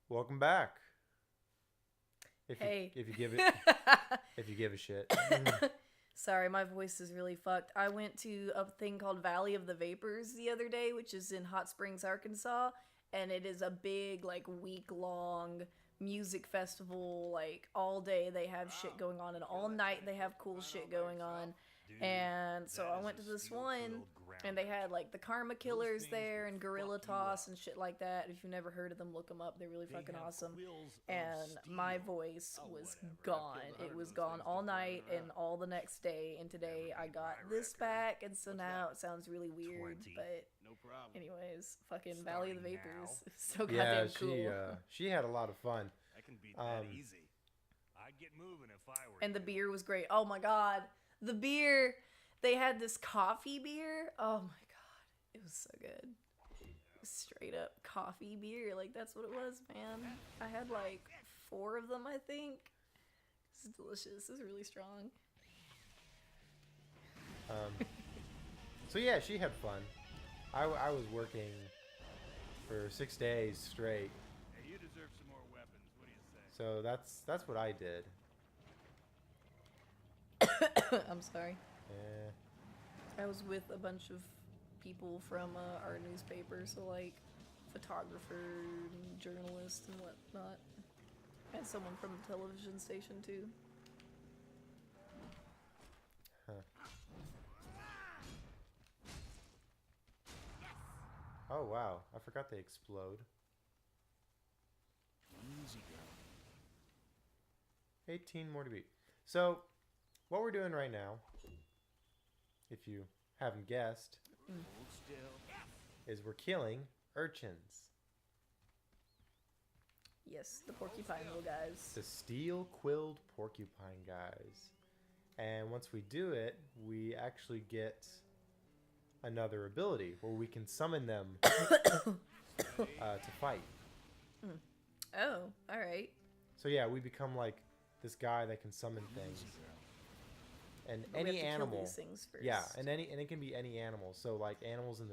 Welcome back. If Hey. you if you give it if you give a shit. Sorry, my voice is really fucked. I went to a thing called Valley of the Vapors the other day, which is in Hot Springs, Arkansas, and it is a big, like, week-long music festival. Like, all day they have shit going on, and all night they have cool shit going on. And so I went to this one, and they had, like, the Karma Killers there, and Gorilla Toss, and shit like that. If you've never heard of them, look them up. They're really fucking awesome. And my voice was gone. It was gone all night and all the next day, and today I got this back, and so now it sounds really weird, but anyways, fucking Valley of the Vapors. So Yeah, goddamn cool. she had a lot of fun. I can beat that easy. I'd get moving if I were And the you. beer was great. Oh my god. The beer. They had this coffee beer. Oh my god. It was so good. Straight up coffee beer. Like, that's what it was, man. I had like 4 of them, I think. This is delicious. This is really strong. So yeah, she had fun. I was working for 6 days straight. Hey, you deserve some more weapons. What do you say? So that's what I did. I'm sorry. Yeah. I was with a bunch of people from our newspaper, so like photographer and journalist and whatnot. And someone from the television station too. Huh. Oh wow, I forgot they explode. Easy girl. 18 more to beat. So, what we're doing right now, if you haven't guessed, Hold still. is we're killing urchins. Yes, the porcupine little guys. The steel-quilled porcupine guys. And once we do it, we actually get another ability where we can summon them to fight. Oh, alright. So yeah, we become like this guy that can summon things. Easy girl. And But we any have to kill animal. these things first. Yeah, and it can be any animal. So like animals in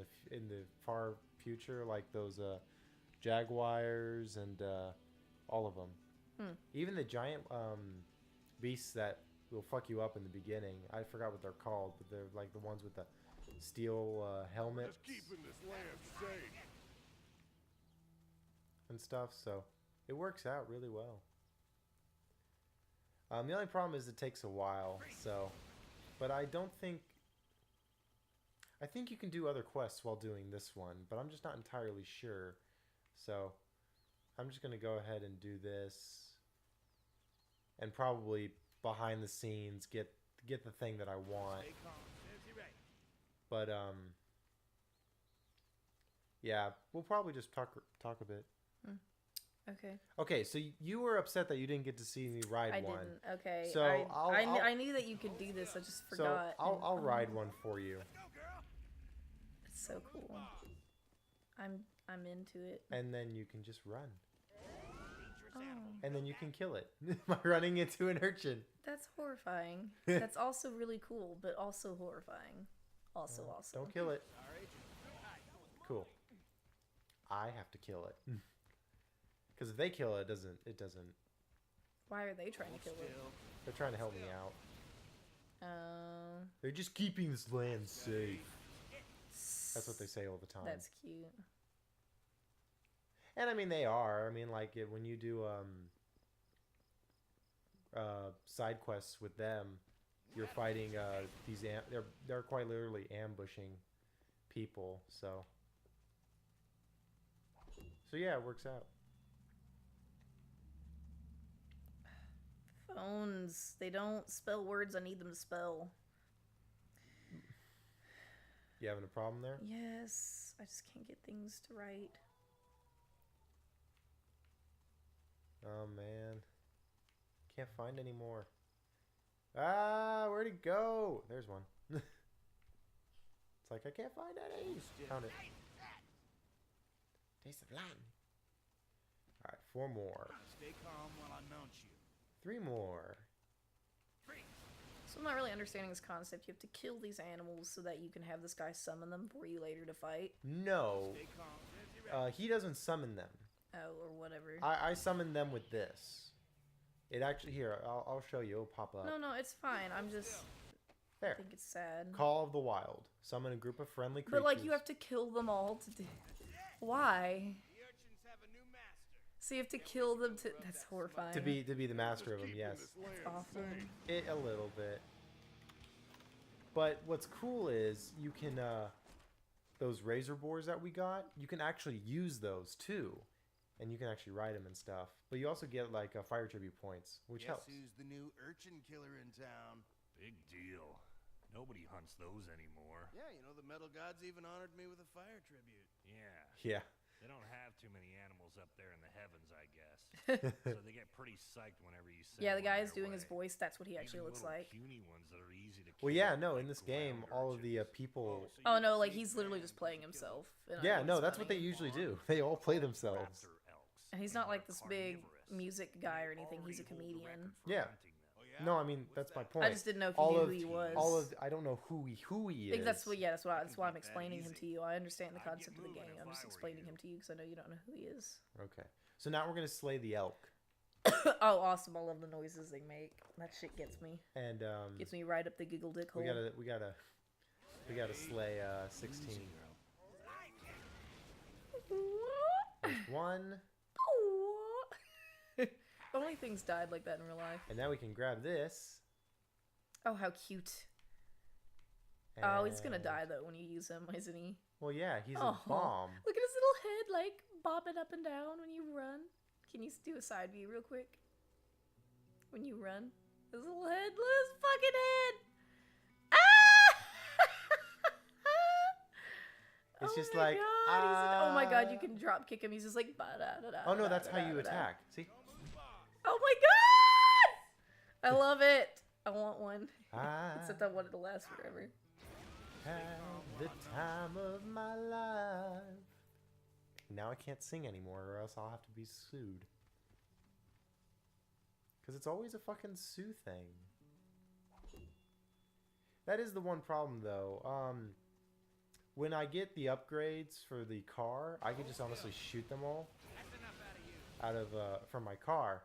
the far future, like those jaguars and all of them. Even the giant beasts that will fuck you up in the beginning. I forgot what they're called, but they're like the ones with the steel helmets Just keeping this land safe. and stuff. So it works out really well. The only problem is it takes a while. So, but I don't think. I think you can do other quests while doing this one, but I'm just not entirely sure. So, I'm just gonna go ahead and do this, and probably behind the scenes get the thing that I want. Stay calm. Nancy Ray. But yeah, we'll probably just talk a bit. Okay. Okay, so you were upset that you didn't get to see me ride I one. didn't. Okay. So I knew that you could do this. I just So forgot. I'll ride one for you, It's so cool. I'm into it. and then you can just run, Oh, and then you can kill it by running into an urchin. that's horrifying. That's also really cool, but also horrifying. Also awesome. Don't kill it. Cool. I have to kill it. Because if they kill it, it doesn't. Why are they trying to kill it? They're trying to help me out. Oh, They're just keeping this land safe. That's what they say all the time. that's cute. And I mean, they are. I mean, like when you do side quests with them, you're fighting these. They're quite literally ambushing people. So yeah, it works out. Phones. They don't spell words I need them to spell. You having a problem there? Yes. I just can't get things to write. Oh man, can't find any more. Ah, where'd it go? There's one. It's like I can't find any. Found it. Taste of land. All right, 4 more. Stay calm while I mount you. 3 more. So I'm not really understanding this concept. You have to kill these animals so that you can have this guy summon them for you later to fight. No, Stay calm. Nancy Ray. he doesn't summon them. Oh, or whatever. I summoned them with this. It actually here. I'll show you. It'll pop up. No, it's fine. I'm just. I There. think it's sad. Call of the Wild. Summon a group of friendly creatures. But like, you have to kill them all to do. Why? The urchins have a new master. So you have to kill them to. That's horrifying. to be the master of them. Yes. That's awful. A little bit. But what's cool is you can those razor boars that we got, you can actually use those too, and you can actually ride them and stuff. But you also get like fire tribute points, which helps. Guess who's the new urchin killer in town? Big deal. Nobody hunts those anymore. Yeah, you know, the metal gods even honored me with a fire tribute. Yeah. Yeah. They don't have too many animals up there in the heavens, I guess. So they get pretty psyched whenever you send Yeah, the one guy their is doing his way. voice. That's what he Even actually looks little like. puny ones that are easy to Well, kill, yeah, no. In like this game, ground all of the urchins. people. Oh no, like he's literally just playing himself. And I Yeah, think no, it's that's what they funny. usually do. They all play themselves. Rats or elks, And he's and not like they're this big carnivorous. music guy or They anything. He's a already hold the comedian. record for Yeah. hunting them. Oh, yeah? No, I mean What's that's my that? point. I just didn't know if you knew who he was. I don't know who he I think is. that's what. Yeah, that's why. That's why I'm beat that explaining him easy. to you. I understand the I'd get concept of the moving game. if I'm just I were explaining you. him to you because I know you don't know who he is. Okay. So now we're gonna slay the elk, Oh, awesome! I love the noises they make. That shit gets me. and Gets me right up the giggle dick hole. we gotta slay 16. There's one, If only things died like that in real life. and now we can grab this. Oh, how cute. Oh, he's gonna and- die though when you use him, isn't he? Well, yeah, he's Oh, a bomb. Look at his little head, like bobbing up and down when you run. Can you do a side view real quick? When you run, his little head, look at his fucking head. Ah! It's just my like, God, oh my God, you can drop kick him. He's just like, ba-da-da-da, Oh no, that's how you da-da-da-da. attack. See? Oh my God! I love it. I want one. I Except I want it to last forever. had the time of my life. Now I can't sing anymore, or else I'll have to be sued. Because it's always a fucking sue thing. That is the one problem, though. When I get the upgrades for the car, I can just honestly shoot them all out of from my car.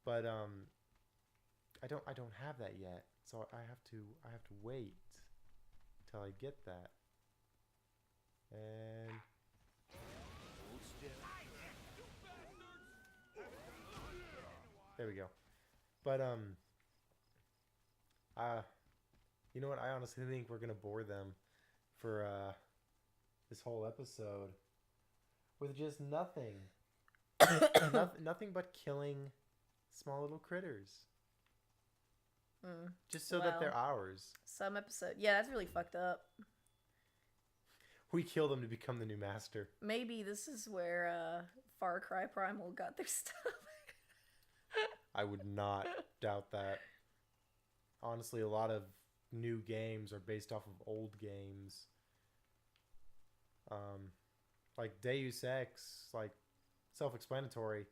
But I don't have that yet, so I have to wait till I get that. And there we go. But you know what? I honestly think we're gonna bore them for this whole episode with just nothing, nothing but killing small little critters, just so that they're Wow. ours. Some episode. Yeah, that's really fucked up. We kill them to become the new master. Maybe this is where Far Cry Primal got their stuff. I would not doubt that. Honestly, a lot of new games are based off of old games. Like Deus Ex, like self-explanatory.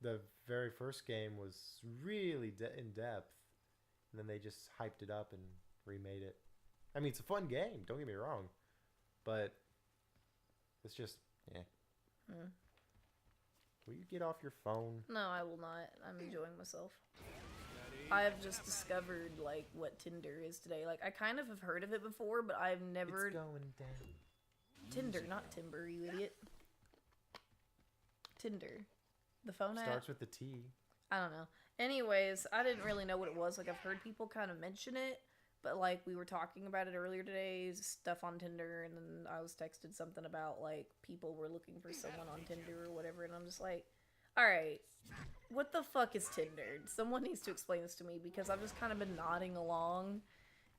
The very first game was really in depth, and then they just hyped it up and remade it. I mean, it's a fun game. Don't get me wrong, but it's just Will you get off your phone? No, I will not. I'm enjoying myself. I have just discovered like what Tinder is today. Like I kind of have heard of it before, but I've never It's going down. Tinder, not Timber, you idiot. Tinder. The phone app. Starts with the T. I don't know. Anyways, I didn't really know what it was. Like I've heard people kind of mention it, but like we were talking about it earlier today, stuff on Tinder, and then I was texted something about like people were looking for someone on Tinder or whatever, and I'm just like, all right, what the fuck is Tinder? Someone needs to explain this to me because I've just kind of been nodding along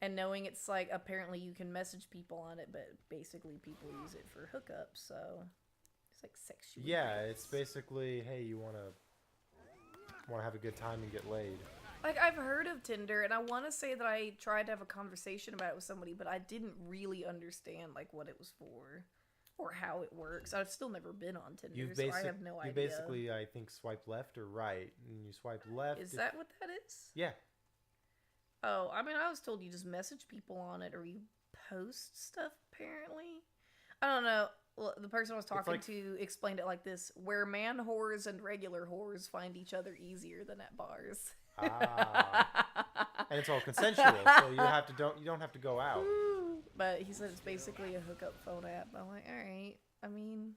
and knowing it's like apparently you can message people on it, but basically people use it for hookups, so it's like sexual. Yeah, it's basically, hey, you wanna have a good time and get laid. Like, I've heard of Tinder, and I want to say that I tried to have a conversation about it with somebody, but I didn't really understand, like, what it was for or how it works. I've still never been on Tinder, so I have no idea. You basically, I think, swipe left or right, and you swipe left. Is that what that is? Yeah. Oh, I mean, I was told you just message people on it or you post stuff, apparently. I don't know. Well, the person I was talking like- to explained it like this: where man whores and regular whores find each other easier than at bars. And it's all consensual, so you don't have to go out. But he said it's basically a hookup phone app. I'm like, all right. I mean,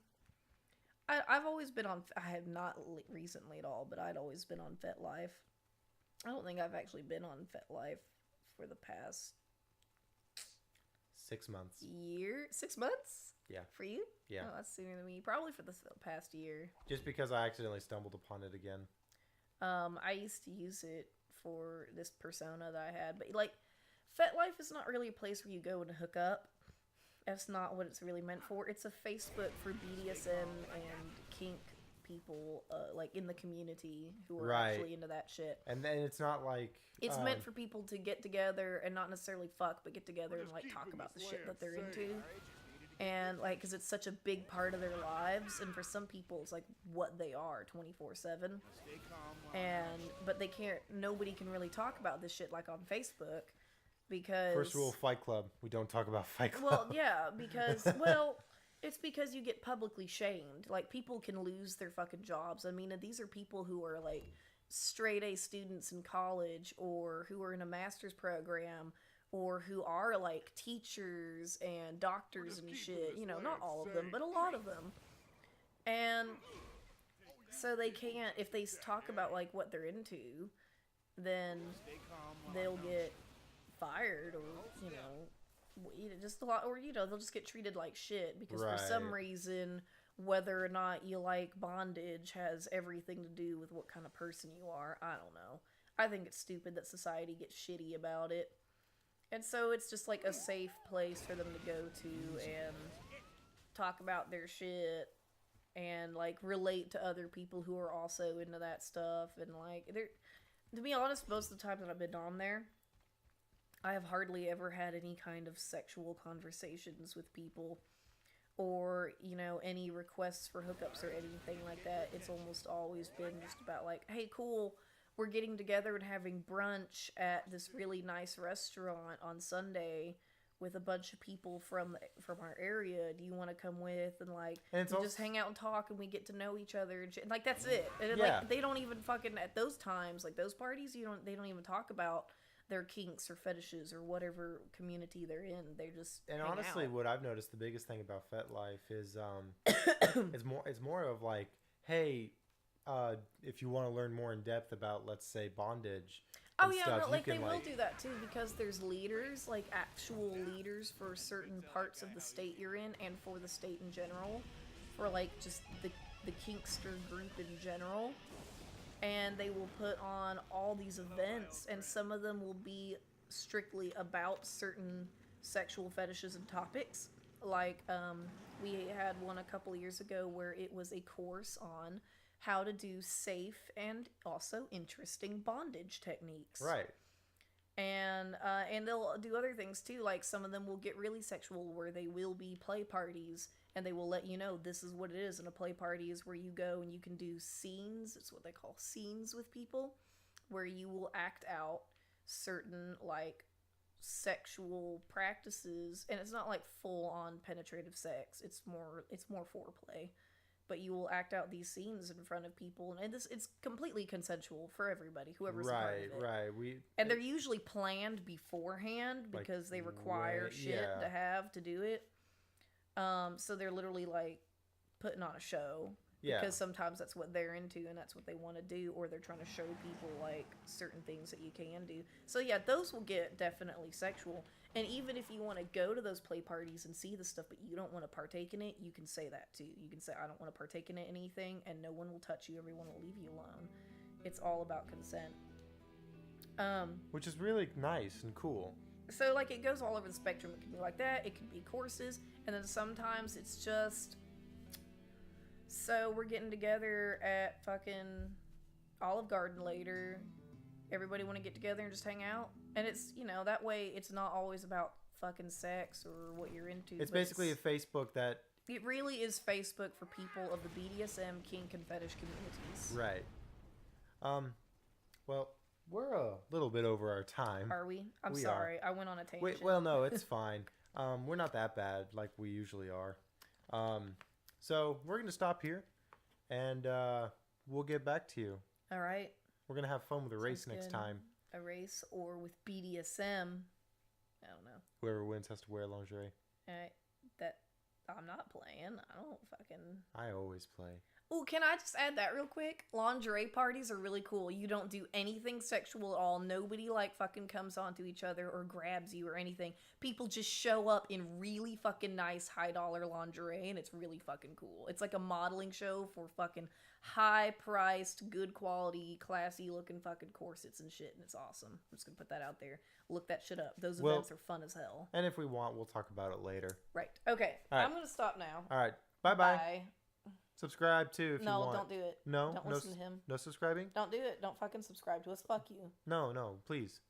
I've always been on. I have not recently at all, but I'd always been on FetLife. I don't think I've actually been on FetLife for the past 6 months. year. 6 months? Yeah. For you? Yeah. Oh, that's sooner than me. Probably for the past year. Just because I accidentally stumbled upon it again. I used to use it for this persona that I had, but like, FetLife is not really a place where you go and hook up. That's not what it's really meant for. It's a Facebook for BDSM and kink people, like in the community who are Right. actually into that shit. And then it's not like It's meant for people to get together and not necessarily fuck, but get together and like talk about the shit that they're into. And like, because it's such a big part of their lives, and for some people, it's like what they are 24/7. But they can't. Nobody can really talk about this shit like on Facebook because first rule of Fight Club: we don't talk about Fight Club. Well, yeah, because it's because you get publicly shamed. Like, people can lose their fucking jobs. I mean, these are people who are like straight A students in college, or who are in a master's program, or who are like teachers and doctors and shit. You know, not all of them, but a lot of them. And so they can't, if they talk about like what they're into, then they'll get fired, or just a lot, or they'll just get treated like shit because for some Right. reason, whether or not you like bondage has everything to do with what kind of person you are. I don't know. I think it's stupid that society gets shitty about it. And so it's just like a safe place for them to go to and talk about their shit and like relate to other people who are also into that stuff. And like, to be honest, most of the time that I've been on there, I have hardly ever had any kind of sexual conversations with people, or, any requests for hookups or anything like that. It's almost always been just about like, hey, cool, we're getting together and having brunch at this really nice restaurant on Sunday with a bunch of people from our area. Do you want to come with? And like, And we just hang out and talk, and we get to know each other and shit. Like, that's it. And Yeah. like, they don't even fucking, at those times, like those parties, they don't even talk about their kinks or fetishes or whatever community they're in. They just And hang honestly, out. what I've noticed, the biggest thing about FetLife is it's more of like, hey, if you want to learn more in depth about, let's say, bondage. Oh and yeah, stuff, no, you like they can, will do that too, because there's leaders, like actual leaders for certain parts of the state you're in, and for the state in general, for like just the Kinkster group in general. And they will put on all these events, and some of them will be strictly about certain sexual fetishes and topics. Like, we had one a couple of years ago where it was a course on how to do safe and also interesting bondage techniques. Right. And they'll do other things too. Like, some of them will get really sexual, where they will be play parties, and they will let you know this is what it is. And a play party is where you go and you can do scenes. It's what they call scenes with people, where you will act out certain like sexual practices, and it's not like full on penetrative sex. It's more foreplay. But you will act out these scenes in front of people, and it's completely consensual for everybody, whoever's a part of it. Right. And they're usually planned beforehand because they require shit to have to do it. So they're literally like putting on a show. Yeah. Because sometimes that's what they're into and that's what they want to do, or they're trying to show people like certain things that you can do. So yeah, those will get definitely sexual. And even if you want to go to those play parties and see the stuff, but you don't want to partake in it, you can say that too. You can say, I don't want to partake in anything, and no one will touch you. Everyone will leave you alone. It's all about consent. Which is really nice and cool. So like, it goes all over the spectrum. It can be like that. It can be courses, and then sometimes it's just, so we're getting together at fucking Olive Garden later. Everybody want to get together and just hang out? And it's, that way it's not always about fucking sex or what you're into. It's basically a Facebook that... It really is Facebook for people of the BDSM, kink, and fetish communities. Right. Well, we're a little bit over our time. Are we? I'm We sorry. I went on a tangent. Well, no, it's fine. We're not that bad like we usually are. So we're going to stop here, and we'll get back to you. All right. We're going to have fun with a race Sounds next good. time. A race or with BDSM. I don't know. Whoever wins has to wear lingerie. That I'm not playing. I don't fucking. I always play. Oh, can I just add that real quick? Lingerie parties are really cool. You don't do anything sexual at all. Nobody like fucking comes onto each other or grabs you or anything. People just show up in really fucking nice high dollar lingerie and it's really fucking cool. It's like a modeling show for fucking high priced, good quality, classy looking fucking corsets and shit, and it's awesome. I'm just gonna put that out there. Look that shit up. Those events are fun as hell. And if we want, we'll talk about it later. Right. Okay. All right. I'm gonna stop now. All right. Bye-bye. Bye. Subscribe too if you want. No, don't do it. No? Don't listen to him. No subscribing? Don't do it. Don't fucking subscribe to us. Fuck you. No, please.